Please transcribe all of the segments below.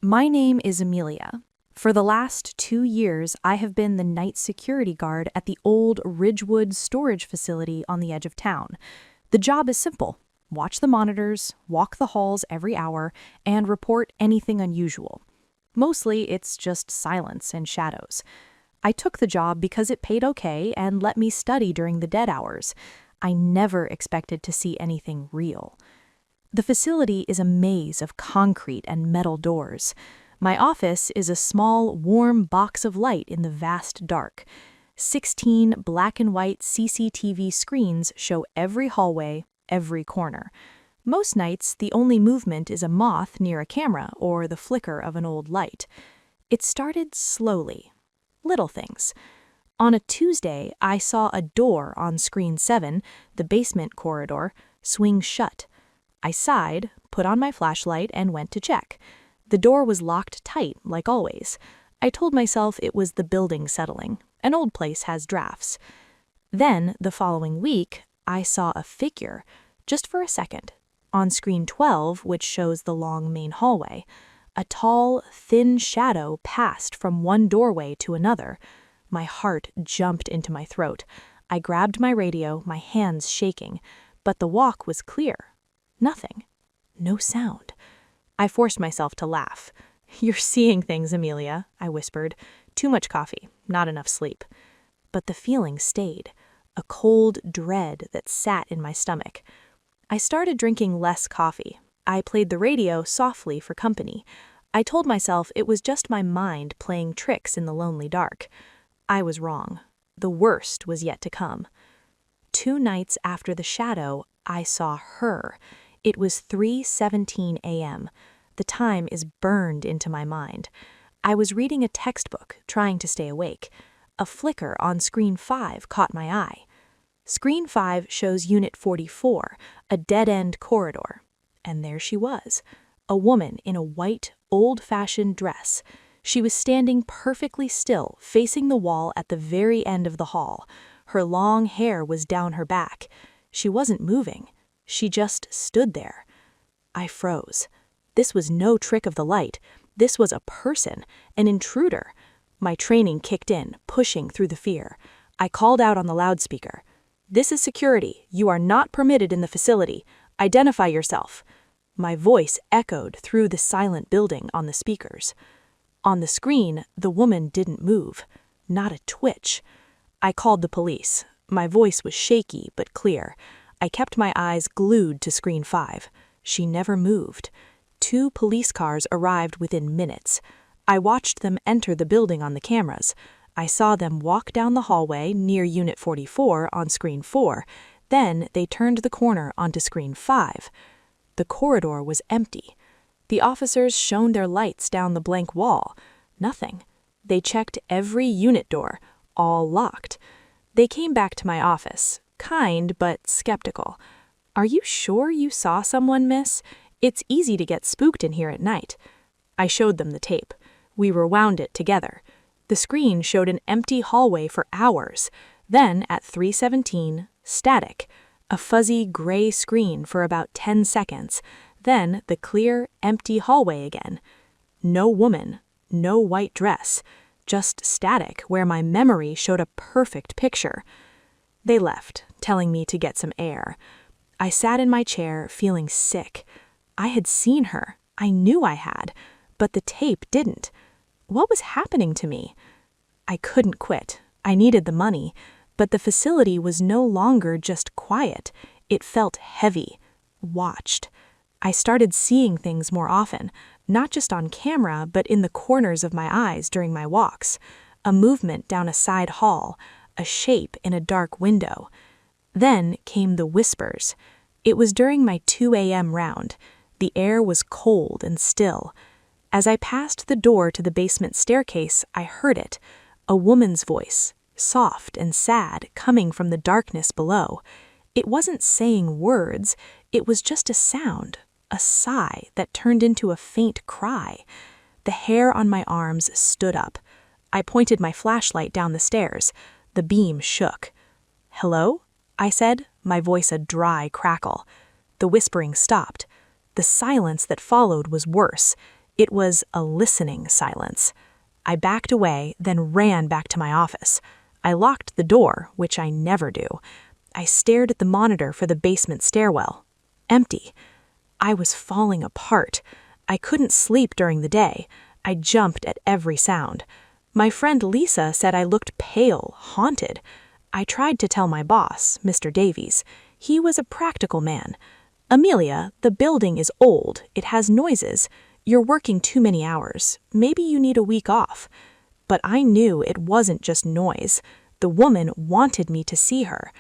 My name is Amelia. For the last 2 years, I have been the night security guard at the old Ridgewood Storage Facility on the edge of town. The job is simple: watch the monitors, walk the halls every hour, and report anything unusual. Mostly, it's just silence and shadows. I took the job because it paid okay and let me study during the dead hours. I never expected to see anything real. The facility is a maze of concrete and metal doors. My office is a small, warm box of light in the vast dark. 16 black and white CCTV screens show every hallway, every corner. Most nights, the only movement is a moth near a camera or the flicker of an old light. It started slowly. Little things. On a Tuesday, I saw a door on screen 7, the basement corridor, swing shut. I sighed, put on my flashlight, and went to check. The door was locked tight, like always. I told myself it was the building settling. An old place has drafts. Then, the following week, I saw a figure, just for a second, on screen 12, which shows the long main hallway. A tall, thin shadow passed from one doorway to another. My heart jumped into my throat. I grabbed my radio, my hands shaking. But the walk was clear. Nothing. No sound. I forced myself to laugh. "You're seeing things, Amelia," I whispered. "Too much coffee, not enough sleep." But the feeling stayed, a cold dread that sat in my stomach. I started drinking less coffee. I played the radio softly for company. I told myself it was just my mind playing tricks in the lonely dark. I was wrong. The worst was yet to come. 2 nights after the shadow, I saw her. It was 3:17 a.m. The time is burned into my mind. I was reading a textbook, trying to stay awake. A flicker on screen 5 caught my eye. Screen 5 shows Unit 44, a dead-end corridor. And there she was, a woman in a white, old-fashioned dress. She was standing perfectly still, facing the wall at the very end of the hall. Her long hair was down her back. She wasn't moving. She just stood there. I froze. This was no trick of the light. This was a person, an intruder. My training kicked in, pushing through the fear. I called out on the loudspeaker. "This is security. You are not permitted in the facility. Identify yourself." My voice echoed through the silent building on the speakers. On the screen, the woman didn't move. Not a twitch. I called the police. My voice was shaky but clear. I kept my eyes glued to screen 5. She never moved. 2 police cars arrived within minutes. I watched them enter the building on the cameras. I saw them walk down the hallway near Unit 44 on screen 4. Then they turned the corner onto screen 5. The corridor was empty. The officers shone their lights down the blank wall. Nothing. They checked every unit door, all locked. They came back to my office. Kind, but skeptical. "Are you sure you saw someone, miss? It's easy to get spooked in here at night." I showed them the tape. We rewound it together. The screen showed an empty hallway for hours. Then, at 3:17, static. A fuzzy gray screen for about 10 seconds. Then, the clear, empty hallway again. No woman, no white dress. Just static where my memory showed a perfect picture. They left, telling me to get some air. I sat in my chair, feeling sick. I had seen her. I knew I had. But the tape didn't. What was happening to me? I couldn't quit. I needed the money. But the facility was no longer just quiet. It felt heavy, watched. I started seeing things more often, not just on camera, but in the corners of my eyes during my walks. A movement down a side hall. A shape in a dark window. Then came the whispers. It was during my 2 a.m. round. The air was cold and still. As I passed the door to the basement staircase, I heard it. A woman's voice, soft and sad, coming from the darkness below. It wasn't saying words. It was just a sound, a sigh that turned into a faint cry. The hair on my arms stood up. I pointed my flashlight down the stairs. The beam shook. "Hello?" I said, my voice a dry crackle. The whispering stopped. The silence that followed was worse. It was a listening silence. I backed away, then ran back to my office. I locked the door, which I never do. I stared at the monitor for the basement stairwell. Empty. I was falling apart. I couldn't sleep during the day. I jumped at every sound. My friend Lisa said I looked pale, haunted. I tried to tell my boss, Mr. Davies. He was a practical man. Amelia, the building is old. It has noises. You're working too many hours. Maybe you need a week off. But I knew it wasn't just noise. The woman wanted me to see her.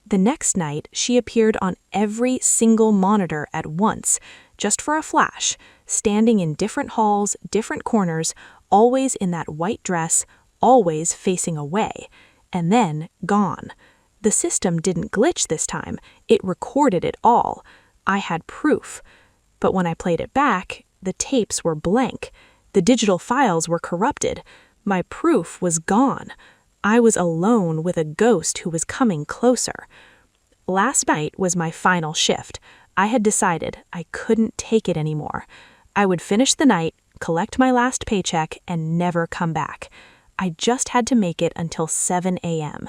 The next night, she appeared on every single monitor at once, just for a flash, standing in different halls, different corners, always in that white dress, always facing away, and then gone. The system didn't glitch this time. It recorded it all. I had proof. But when I played it back, the tapes were blank. The digital files were corrupted. My proof was gone. I was alone with a ghost who was coming closer. Last night was my final shift. I had decided I couldn't take it anymore. I would finish the night, collect my last paycheck, and never come back. I just had to make it until 7 a.m.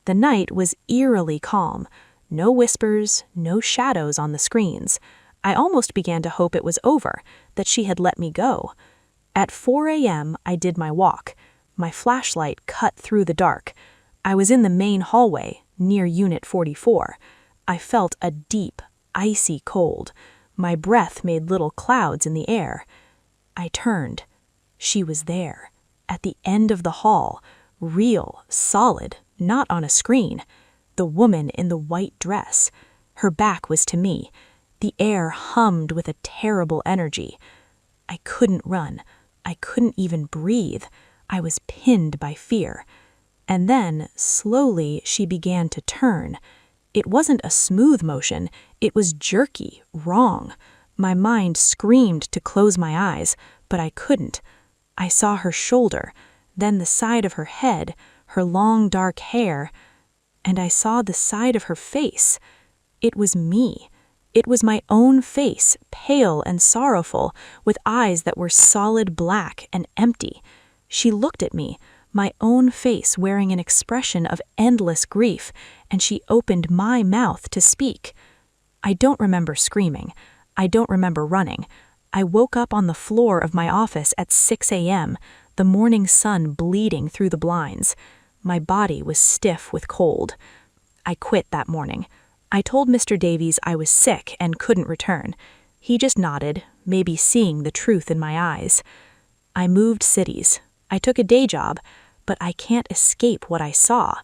The night was eerily calm. No whispers, no shadows on the screens. I almost began to hope it was over, that she had let me go. At 4 a.m., I did my walk. My flashlight cut through the dark. I was in the main hallway, near Unit 44. I felt a deep, icy cold. My breath made little clouds in the air. I turned. She was there, at the end of the hall, real, solid, not on a screen. The woman in the white dress. Her back was to me. The air hummed with a terrible energy. I couldn't run. I couldn't even breathe. I was pinned by fear. And then, slowly, she began to turn. It wasn't a smooth motion. It was jerky, wrong. My mind screamed to close my eyes, but I couldn't. I saw her shoulder, then the side of her head, her long dark hair, and I saw the side of her face. It was me. It was my own face, pale and sorrowful, with eyes that were solid black and empty. She looked at me, my own face wearing an expression of endless grief, and she opened my mouth to speak. I don't remember screaming. I don't remember running. I woke up on the floor of my office at 6 a.m., the morning sun bleeding through the blinds. My body was stiff with cold. I quit that morning. I told Mr. Davies I was sick and couldn't return. He just nodded, maybe seeing the truth in my eyes. I moved cities. I took a day job, but I can't escape what I saw,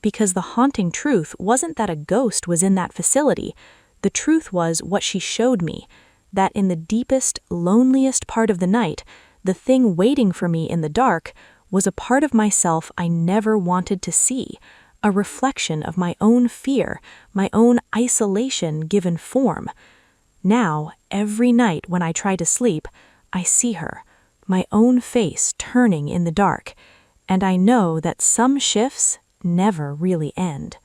because the haunting truth wasn't that a ghost was in that facility. The truth was what she showed me, that in the deepest, loneliest part of the night, the thing waiting for me in the dark was a part of myself I never wanted to see, a reflection of my own fear, my own isolation given form. Now, every night when I try to sleep, I see her, my own face turning in the dark, and I know that some shifts never really end.